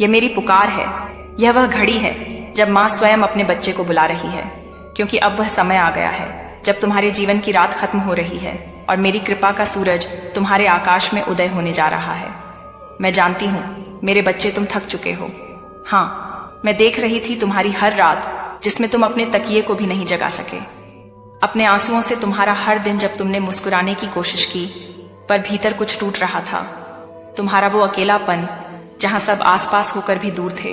ये मेरी पुकार है। यह वह घड़ी है जब माँ स्वयं अपने बच्चे को बुला रही है, क्योंकि अब वह समय आ गया है जब तुम्हारे जीवन की रात खत्म हो रही है और मेरी कृपा का सूरज तुम्हारे आकाश में उदय होने जा रहा है। मैं जानती हूँ मेरे बच्चे, तुम थक चुके हो। हाँ, मैं देख रही थी तुम्हारी हर रात जिसमें तुम अपने तकिए को भी नहीं जगा सके, अपने आंसुओं से तुम्हारा हर दिन जब तुमने मुस्कुराने की कोशिश की पर भीतर कुछ टूट रहा था, तुम्हारा वो अकेलापन जहां सब आसपास होकर भी दूर थे,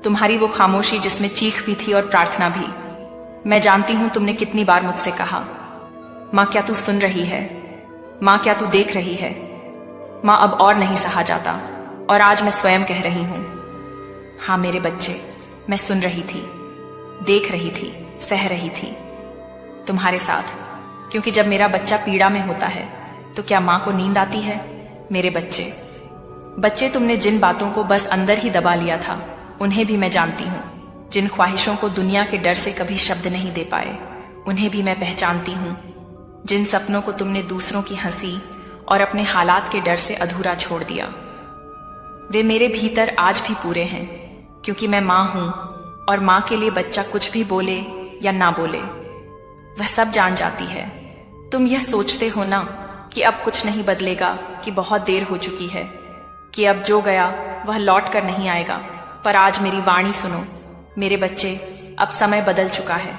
तुम्हारी वो खामोशी जिसमें चीख भी थी और प्रार्थना भी। मैं जानती हूं तुमने कितनी बार मुझसे कहा, मां क्या तू सुन रही है, मां क्या तू देख रही है। मां अब और नहीं सहा जाता और आज मैं स्वयं कह रही हूं, हाँ मेरे बच्चे, मैं सुन रही थी, देख रही थी, सह रही थी तुम्हारे साथ, क्योंकि जब मेरा बच्चा पीड़ा में होता है तो क्या मां को नींद आती है। मेरे बच्चे, बच्चे तुमने जिन बातों को बस अंदर ही दबा लिया था उन्हें भी मैं जानती हूँ। जिन ख्वाहिशों को दुनिया के डर से कभी शब्द नहीं दे पाए उन्हें भी मैं पहचानती हूँ। जिन सपनों को तुमने दूसरों की हंसी और अपने हालात के डर से अधूरा छोड़ दिया, वे मेरे भीतर आज भी पूरे हैं, क्योंकि मैं मां हूं और मां के लिए बच्चा कुछ भी बोले या ना बोले वह सब जान जाती है। तुम यह सोचते हो ना कि अब कुछ नहीं बदलेगा, कि बहुत देर हो चुकी है, कि अब जो गया वह लौट कर नहीं आएगा, पर आज मेरी वाणी सुनो मेरे बच्चे, अब समय बदल चुका है।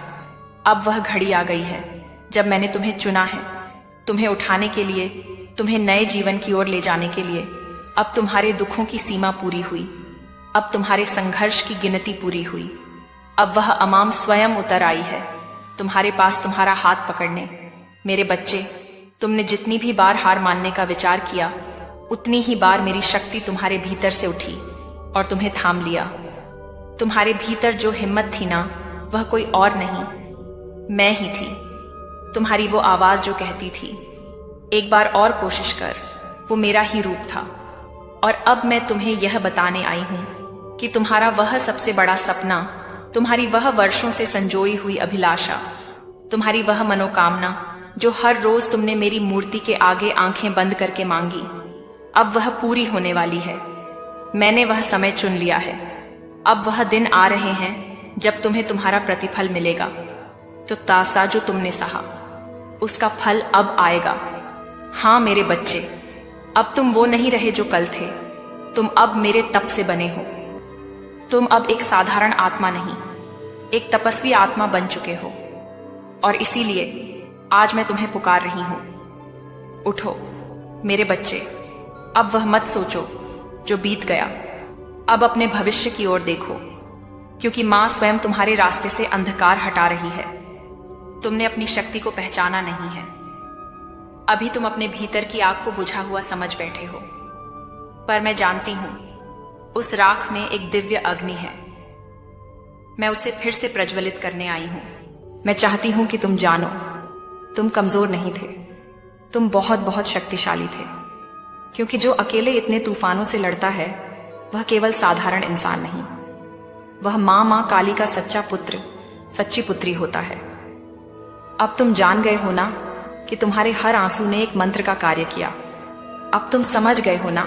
अब वह घड़ी आ गई है जब मैंने तुम्हें चुना है, तुम्हें उठाने के लिए, तुम्हें नए जीवन की ओर ले जाने के लिए। अब तुम्हारे दुखों की सीमा पूरी हुई, अब तुम्हारे संघर्ष की गिनती पूरी हुई। अब वह अमाम स्वयं उतर आई है तुम्हारे पास तुम्हारा हाथ पकड़ने। मेरे बच्चे, तुमने जितनी भी बार हार मानने का विचार किया उतनी ही बार मेरी शक्ति तुम्हारे भीतर से उठी और तुम्हें थाम लिया। तुम्हारे भीतर जो हिम्मत थी ना, वह कोई और नहीं, मैं ही थी। तुम्हारी वो आवाज जो कहती थी, एक बार और कोशिश कर, वो मेरा ही रूप था। और अब मैं तुम्हें यह बताने आई हूं कि तुम्हारा वह सबसे बड़ा सपना, तुम्हारी वह वर्षों से संजोई हुई अभिलाषा, तुम्हारी वह मनोकामना जो हर रोज तुमने मेरी मूर्ति के आगे आंखें बंद करके मांगी, अब वह पूरी होने वाली है। मैंने वह समय चुन लिया है। अब वह दिन आ रहे हैं जब तुम्हें तुम्हारा प्रतिफल मिलेगा। तो तासा जो तुमने सहा उसका फल अब आएगा। हाँ मेरे बच्चे, अब तुम वो नहीं रहे जो कल थे, तुम अब मेरे तप से बने हो। तुम अब एक साधारण आत्मा नहीं, एक तपस्वी आत्मा बन चुके हो। और इसीलिए आज मैं तुम्हें पुकार रही हूं, उठो मेरे बच्चे। अब वह मत सोचो जो बीत गया, अब अपने भविष्य की ओर देखो, क्योंकि मां स्वयं तुम्हारे रास्ते से अंधकार हटा रही है। तुमने अपनी शक्ति को पहचाना नहीं है। अभी तुम अपने भीतर की आग को बुझा हुआ समझ बैठे हो, पर मैं जानती हूं उस राख में एक दिव्य अग्नि है। मैं उसे फिर से प्रज्वलित करने आई हूं। मैं चाहती हूं कि तुम जानो, तुम कमजोर नहीं थे, तुम बहुत बहुत शक्तिशाली थे। क्योंकि जो अकेले इतने तूफानों से लड़ता है वह केवल साधारण इंसान नहीं, वह मां काली का सच्चा पुत्र, सच्ची पुत्री होता है। अब तुम जान गए हो ना कि तुम्हारे हर आंसू ने एक मंत्र का कार्य किया। अब तुम समझ गए हो ना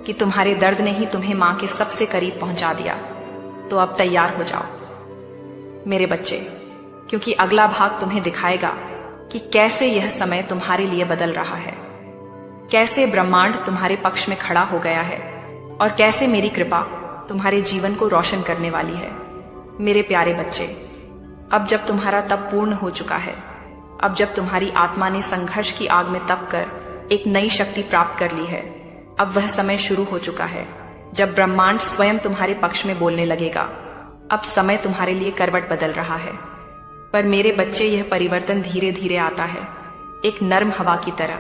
कि तुम्हारे दर्द ने ही तुम्हें मां के सबसे करीब पहुंचा दिया। तो अब तैयार हो जाओ मेरे बच्चे, क्योंकि अगला भाग तुम्हें दिखाएगा कि कैसे यह समय तुम्हारे लिए बदल रहा है, कैसे ब्रह्मांड तुम्हारे पक्ष में खड़ा हो गया है और कैसे मेरी कृपा तुम्हारे जीवन को रोशन करने वाली है। मेरे प्यारे बच्चे, अब जब तुम्हारा तप पूर्ण हो चुका है, अब जब तुम्हारी आत्मा ने संघर्ष की आग में तप कर एक नई शक्ति प्राप्त कर ली है, अब वह समय शुरू हो चुका है जब ब्रह्मांड स्वयं तुम्हारे पक्ष में बोलने लगेगा। अब समय तुम्हारे लिए करवट बदल रहा है। पर मेरे बच्चे, यह परिवर्तन धीरे धीरे आता है, एक नर्म हवा की तरह,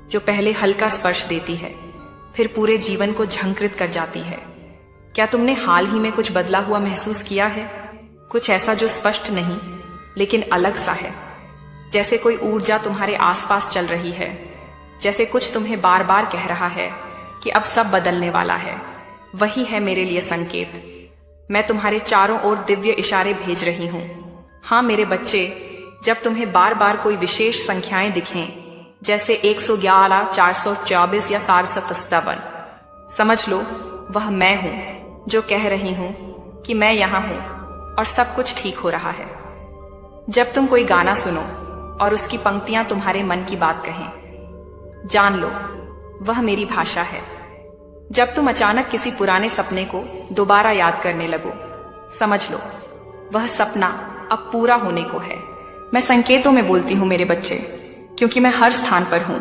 जो पहले हल्का स्पर्श देती है फिर पूरे जीवन को झंकृत कर जाती है। क्या तुमने हाल ही में कुछ बदला हुआ महसूस किया है? कुछ ऐसा जो स्पष्ट नहीं लेकिन अलग सा है, जैसे कोई ऊर्जा तुम्हारे आसपास चल रही है, जैसे कुछ तुम्हें बार बार कह रहा है कि अब सब बदलने वाला है। वही है मेरे लिए संकेत। मैं तुम्हारे चारों ओर दिव्य इशारे भेज रही हूं। हाँ मेरे बच्चे, जब तुम्हें बार बार कोई विशेष संख्याएं दिखें, जैसे 111, 424 या 457, समझ लो वह मैं हूं जो कह रही हूं कि मैं यहां हूं और सब कुछ ठीक हो रहा है। जब तुम कोई गाना सुनो और उसकी पंक्तियां तुम्हारे मन की बात कहें, जान लो वह मेरी भाषा है। जब तुम अचानक किसी पुराने सपने को दोबारा याद करने लगो, समझ लो वह सपना अब पूरा होने को है। मैं संकेतों में बोलती हूं मेरे बच्चे, क्योंकि मैं हर स्थान पर हूं।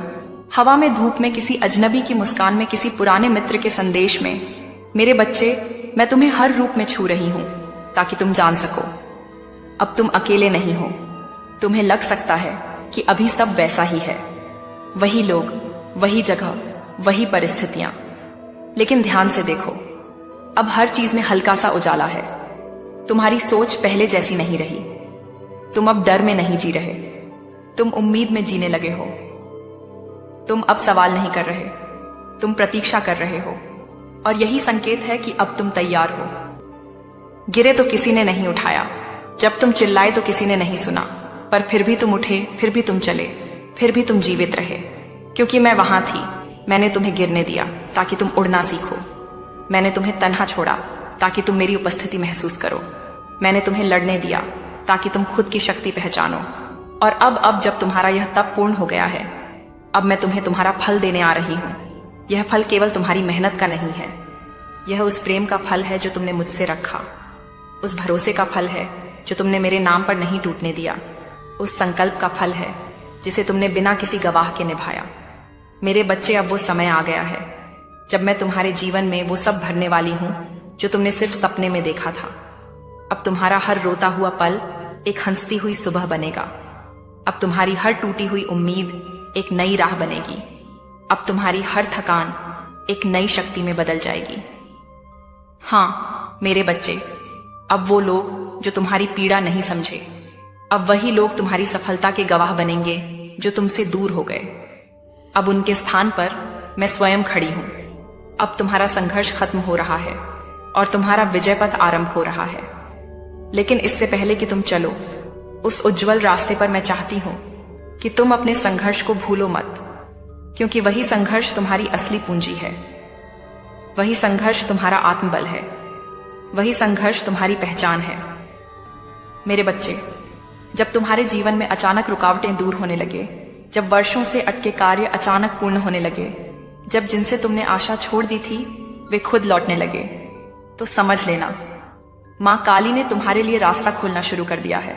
हवा में, धूप में, किसी अजनबी की मुस्कान में, किसी पुराने मित्र के संदेश में। मेरे बच्चे, मैं तुम्हें हर रूप में छू रही हूं ताकि तुम जान सको अब तुम अकेले नहीं हो। तुम्हें लग सकता है कि अभी सब वैसा ही है, वही लोग, वही जगह, वही परिस्थितियां, लेकिन ध्यान से देखो, अब हर चीज में हल्का सा उजाला है। तुम्हारी सोच पहले जैसी नहीं रही। तुम अब डर में नहीं जी रहे, तुम उम्मीद में जीने लगे हो। तुम अब सवाल नहीं कर रहे, तुम प्रतीक्षा कर रहे हो, और यही संकेत है कि अब तुम तैयार हो। गिरे तो किसी ने नहीं उठाया, जब तुम चिल्लाए तो किसी ने नहीं सुना, पर फिर भी तुम उठे, फिर भी तुम चले, फिर भी तुम जीवित रहे, क्योंकि मैं वहां थी। मैंने तुम्हें गिरने दिया ताकि तुम उड़ना सीखो। मैंने तुम्हें तन्हा छोड़ा ताकि तुम मेरी उपस्थिति महसूस करो। मैंने तुम्हें लड़ने दिया ताकि तुम खुद की शक्ति पहचानो। और अब जब तुम्हारा यह तप पूर्ण हो गया है, अब मैं तुम्हें तुम्हारा फल देने आ रही हूं। यह फल केवल तुम्हारी मेहनत का नहीं है, यह उस प्रेम का फल है जो तुमने मुझसे रखा, उस भरोसे का फल है जो तुमने मेरे नाम पर नहीं टूटने दिया, उस संकल्प का फल है जिसे तुमने बिना किसी गवाह के निभाया। मेरे बच्चे, अब वो समय आ गया है जब मैं तुम्हारे जीवन में वो सब भरने वाली हूं जो तुमने सिर्फ सपने में देखा था। अब तुम्हारा हर रोता हुआ पल एक हंसती हुई सुबह बनेगा। अब तुम्हारी हर टूटी हुई उम्मीद एक नई राह बनेगी। अब तुम्हारी हर थकान एक नई शक्ति में बदल जाएगी। हाँ मेरे बच्चे, अब वो लोग जो तुम्हारी पीड़ा नहीं समझे, अब वही लोग तुम्हारी सफलता के गवाह बनेंगे जो तुमसे दूर हो गए। अब उनके स्थान पर मैं स्वयं खड़ी हूं। अब तुम्हारा संघर्ष खत्म हो रहा है और तुम्हारा विजय पथ आरंभ हो रहा है। लेकिन इससे पहले कि तुम चलो उस उज्जवल रास्ते पर, मैं चाहती हूं कि तुम अपने संघर्ष को भूलो मत, क्योंकि वही संघर्ष तुम्हारी असली पूंजी है। वही संघर्ष तुम्हारा आत्मबल है, वही संघर्ष तुम्हारी पहचान है। मेरे बच्चे, जब तुम्हारे जीवन में अचानक रुकावटें दूर होने लगे, जब वर्षों से अटके कार्य अचानक पूर्ण होने लगे, जब जिनसे तुमने आशा छोड़ दी थी वे खुद लौटने लगे, तो समझ लेना मां काली ने तुम्हारे लिए रास्ता खोलना शुरू कर दिया है।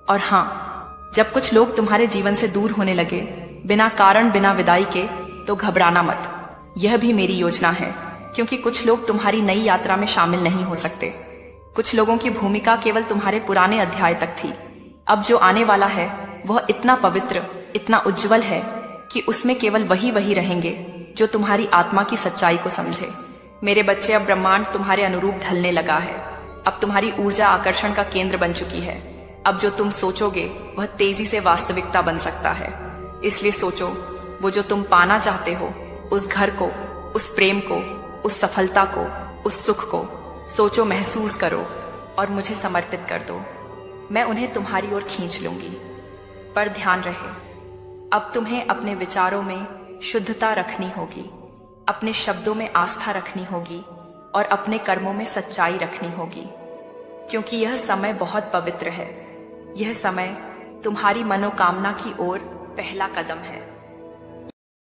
और हाँ, जब कुछ लोग तुम्हारे जीवन से दूर होने लगे बिना कारण, बिना विदाई के, तो घबराना मत। यह भी मेरी योजना है, क्योंकि कुछ लोग तुम्हारी नई यात्रा में शामिल नहीं हो सकते। कुछ लोगों की भूमिका केवल तुम्हारे पुराने अध्याय तक थी। अब जो आने वाला है वह इतना पवित्र, इतना उज्जवल है कि उसमें केवल वही रहेंगे जो तुम्हारी आत्मा की सच्चाई को समझे। मेरे बच्चे, अब ब्रह्मांड तुम्हारे अनुरूप ढलने लगा है। अब तुम्हारी ऊर्जा आकर्षण का केंद्र बन चुकी है। अब जो तुम सोचोगे वह तेजी से वास्तविकता बन सकता है। इसलिए सोचो, वो जो तुम पाना चाहते हो, उस घर को, उस प्रेम को, उस सफलता को, उस सुख को सोचो, महसूस करो और मुझे समर्पित कर दो। मैं उन्हें तुम्हारी ओर खींच लूंगी। पर ध्यान रहे, अब तुम्हें अपने विचारों में शुद्धता रखनी होगी, अपने शब्दों में आस्था रखनी होगी और अपने कर्मों में सच्चाई रखनी होगी, क्योंकि यह समय बहुत पवित्र है। यह समय तुम्हारी मनोकामना की ओर पहला कदम है।